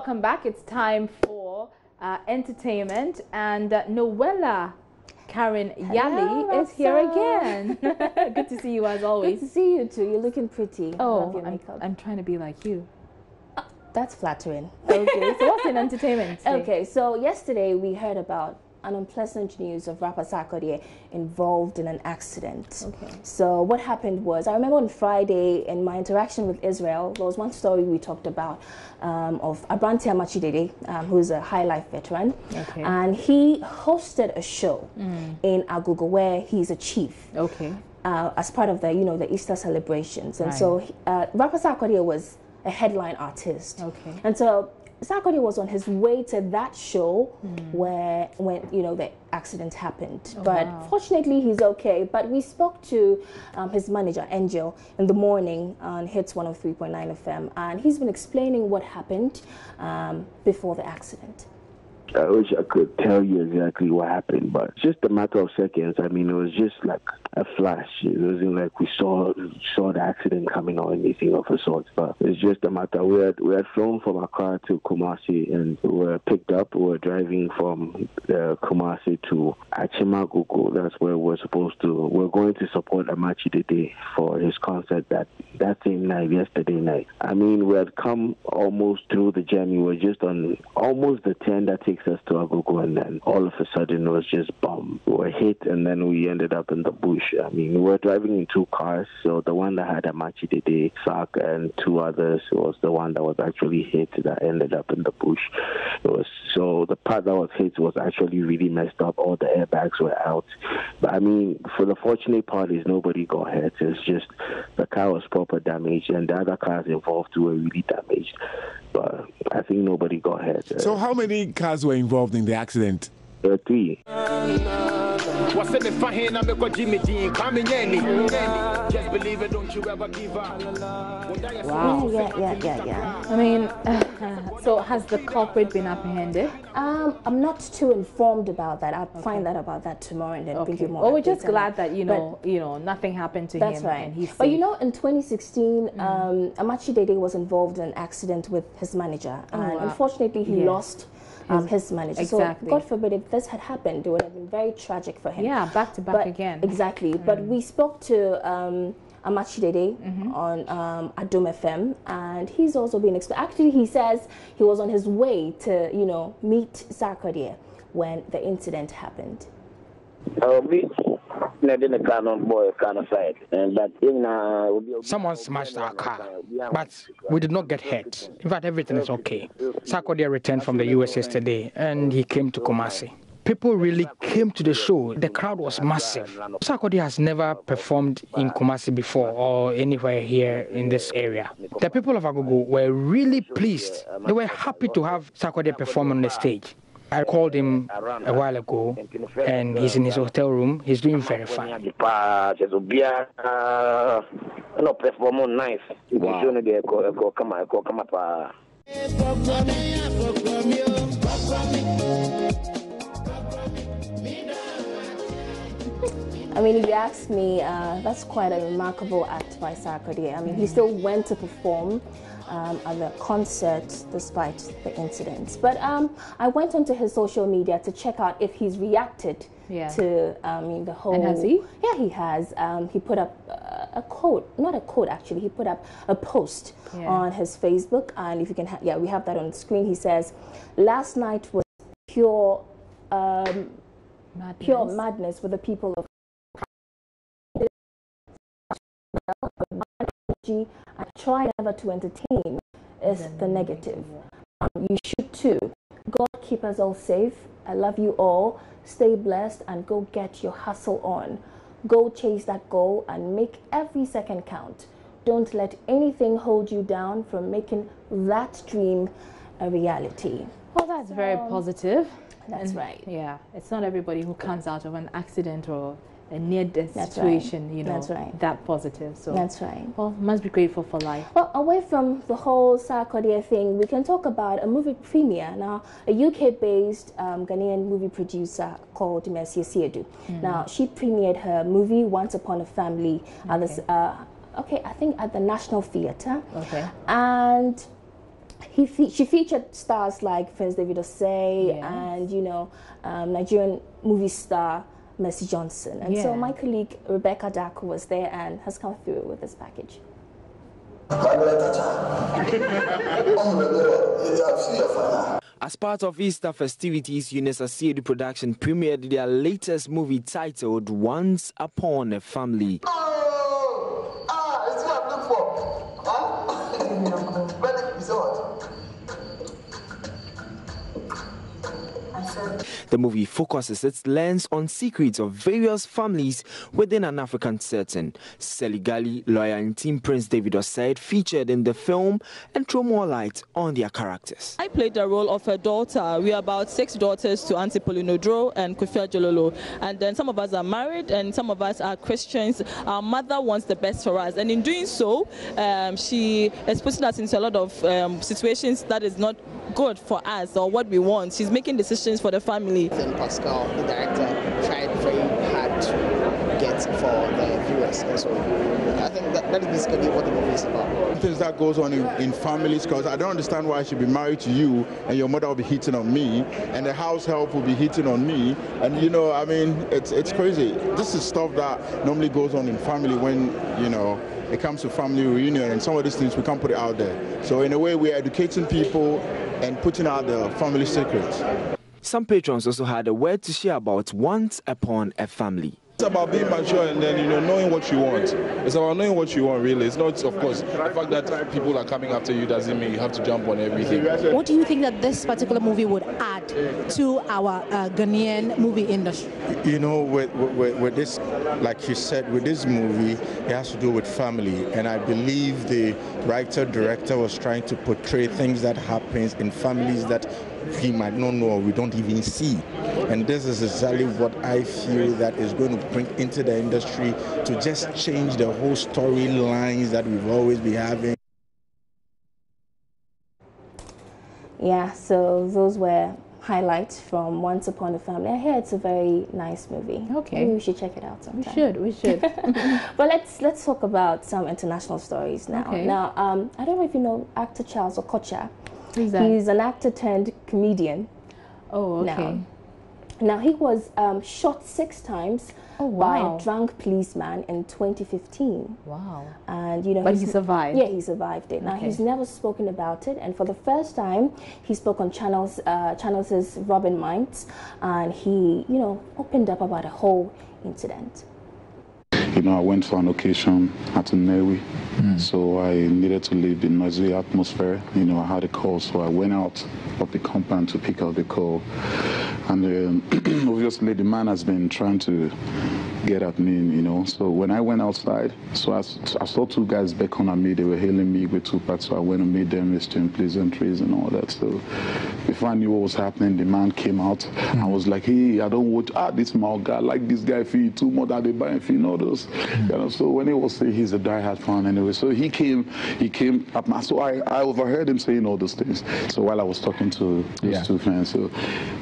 welcome back. It's time for entertainment, and Noella Karen Yali is here again. Good to see you as always. Good to see you too. You're looking pretty. Oh, I'm trying to be like you. That's flattering. Okay, so what's in entertainment today? Okay, so yesterday we heard about an unpleasant news of Rafa Sarkodie involved in an accident. Okay. So what happened was, I remember on Friday in my interaction with Israel, there was one story we talked about of Abrantia Machidede, who's a high life veteran. Okay. And he hosted a show in Agogo where he's a chief. Okay. As part of the, the Easter celebrations. And so Rafa Sarkodie was a headline artist. Okay. And so Sarkodie was on his way to that show when the accident happened. But fortunately, he's okay. But we spoke to his manager, Angel, in the morning on Hits 103.9 FM, and he's been explaining what happened before the accident. I wish I could tell you exactly what happened, but just a matter of seconds. I mean, it was just like a flash. It wasn't like we saw the accident coming or anything of a sort, but it's just a matter. We had flown from Accra to Kumasi, and we were picked up. We were driving from Kumasi to Achimagugu. That's where we're supposed to. We're going to support Amachi Dede for his concert that same night, yesterday night. I mean, we had come almost through the journey. We're just on almost the 10 that takes us to Agogo, and then all of a sudden it was just bomb. We were hit, and then we ended up in the bush. I mean, we were driving in two cars, so the one that had Amachi Dede, Sak, and two others was the one that was actually hit that ended up in the bush. So the part that was hit was actually really messed up. All the airbags were out. But I mean, for the fortunate part is nobody got hurt. It's just the car was proper damaged, and the other cars involved were really damaged. But I think nobody got hurt. So how many cars were involved in the accident? 3. What's in the fahina me ko Jimmy Dean coming any just believe it, don't you ever give up. Wow. Yeah. I mean, so has the culprit been apprehended? I'm not too informed about that. I'll find out about that tomorrow and then bring you more. Well, we're just glad that nothing happened to him. That's right. And he's safe. But in 2016, Amachi Dede was involved in an accident with his manager, and unfortunately he lost his manager. Exactly. So God forbid if this had happened, it would have been very tragic for him. Yeah, back to back again. Exactly. But we spoke to Amachi Dede on Adom FM, and he's also been actually he says he was on his way to meet Sarkodie when the incident happened. Someone smashed our car, but we did not get hurt. In fact, everything is okay. Sarkodie returned from the US yesterday, and he came to Kumasi. People really came to the show. The crowd was massive. Sarkodie has never performed in Kumasi before or anywhere here in this area. The people of Agogo were really pleased. They were happy to have Sarkodie perform on the stage. I called him a while ago, and he's in his hotel room. He's doing very fine. Wow. I mean, if you ask me, that's quite a remarkable act by Sarkodie. I mean, he still went to perform at the concert despite the incidents. But I went onto his social media to check out if he's reacted to the whole... And has he? Yeah, he has. He put up a quote, not a quote actually, he put up a post on his Facebook, and if you can, we have that on the screen. He says, "Last night was pure madness with the people of I try never to entertain is the negative. You should too. God keep us all safe. I love you all. Stay blessed and go get your hustle on. Go chase that goal and make every second count. Don't let anything hold you down from making that dream a reality." Well, that's very positive. That's right. Yeah, it's not everybody who comes out of an accident or a near-death situation, that positive. So that's right. Well, must be grateful for life. Well, away from the whole Sarkodie thing, we can talk about a movie premiere. Now, a UK-based Ghanaian movie producer called Mercy Siedu. Now, she premiered her movie Once Upon a Family at this, I think at the National Theatre. Okay. And she featured stars like Prince David Osei and, you know, Nigerian movie star Mercy Johnson. And so my colleague Rebecca Daku was there and has come through with this package. As part of Easter festivities, Eunice Asiedu Production premiered their latest movie titled Once Upon a Family. It's what I'm looking for. Huh? The movie focuses its lens on secrets of various families within an African setting. Seligali, lawyer and Team Prince David Osei featured in the film and throw more light on their characters. I played the role of a daughter. We are about 6 daughters to Auntie Polinodro and Kufia Jololo. And then some of us are married and some of us are Christians. Our mother wants the best for us. And in doing so, she is putting us into a lot of situations that is not good for us or what we want. She's making decisions for the family. And Pascal, the director, tried very hard to get for the viewers. And so I think that is basically what the movie is about. Things that goes on in families, because I don't understand why I should be married to you and your mother will be hitting on me and the house help will be hitting on me. And you know, I mean, it's crazy. This is stuff that normally goes on in family when, you know, it comes to family reunion, and some of these things we can't put it out there. So in a way, we're educating people and putting out the family secrets. Some patrons also had a word to share about Once Upon a Family. It's about being mature and then, you know, knowing what you want. It's about knowing what you want, really. It's not, of course, the fact that people are coming after you doesn't mean you have to jump on everything. What do you think that this particular movie would add to our Ghanaian movie industry? You know, with this, like you said, with this movie, it has to do with family. And I believe the director was trying to portray things that happens in families that we might not know or we don't even see. And this is exactly what I feel that is going to bring into the industry to just change the whole storylines that we've always been having. Yeah, so those were highlights from Once Upon a Family. I hear it's a very nice movie. Okay. Maybe we should check it out sometime. We should. But let's talk about some international stories now. Okay. Now, I don't know if you know actor Charles Okocha. Who's that? He's an actor turned comedian. Oh, okay. Now he was shot 6 times by a drunk policeman in 2015. Wow. And you know, but he survived. Yeah, he survived it. Now he's never spoken about it, and for the first time, he spoke on Channel's Robin Minds, and he, you know, opened up about the whole incident. You know, I went for an occasion at Nnewi, so I needed to leave the noisy atmosphere. You know, I had a call, so I went out of the compound to pick up the call. And obviously the man has been trying to get at me, you know. So when I went outside, so I saw 2 guys beckon at me. They were hailing me with 2 packs, so I went and made them exchange pleasantries and all that. So before I knew what was happening, the man came out. I was like, hey, I don't want this my guy, like this guy fee too more than they buy fee, you know those. You know, so when he was saying he's a diehard fan anyway, so he came up. So I overheard him saying all those things. So while I was talking to those 2 friends, so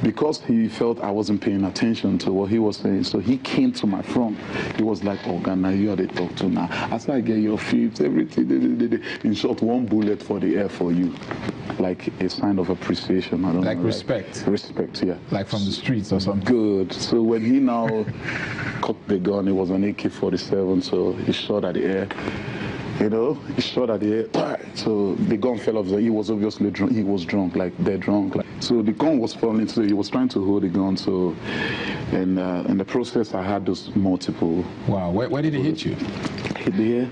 because he felt I wasn't paying attention to what he was saying, so he came to my front. He was like, oh, Ghana, you are the talk to now. As I get your feet, everything. In short, 1 bullet for the air for you. Like a sign of appreciation. I don't know. Like respect. Respect, yeah. Like from the streets or something. Good. So when he now cocked the gun, it was an AK-47, so he shot at the air. You know, he shot at the air. So the gun fell off. He was obviously drunk. He was drunk, like dead drunk. So the gun was falling. So he was trying to hold the gun. So, and in the process, I had those multiple. Wow. Where did it hit you? Hit the ear,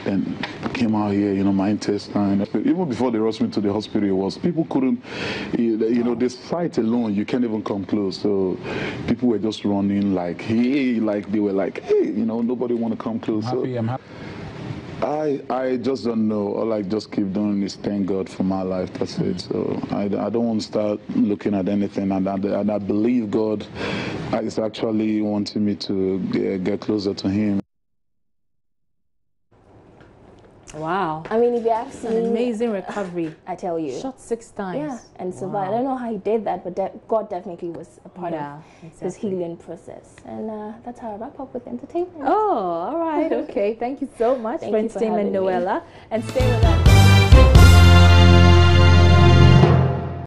then came out here. You know, my intestine. Even before they rushed me to the hospital, it was people couldn't. You know, this sight alone, you can't even come close. So people were just running like, hey, like they were like, hey, you know, nobody want to come close. I'm happy. I just don't know. All I just keep doing is thank God for my life. That's it. So I don't want to start looking at anything. And I believe God is actually wanting me to get closer to Him. Wow. I mean, if you have seen an amazing recovery, I tell you. Shot 6 times. Yeah, and survived. I don't know how he did that, but God definitely was a part of his healing process. And that's how I wrap up with entertainment. Oh, all right. Okay. Thank you so much for you for entertainment, having me. Noella. And stay with us.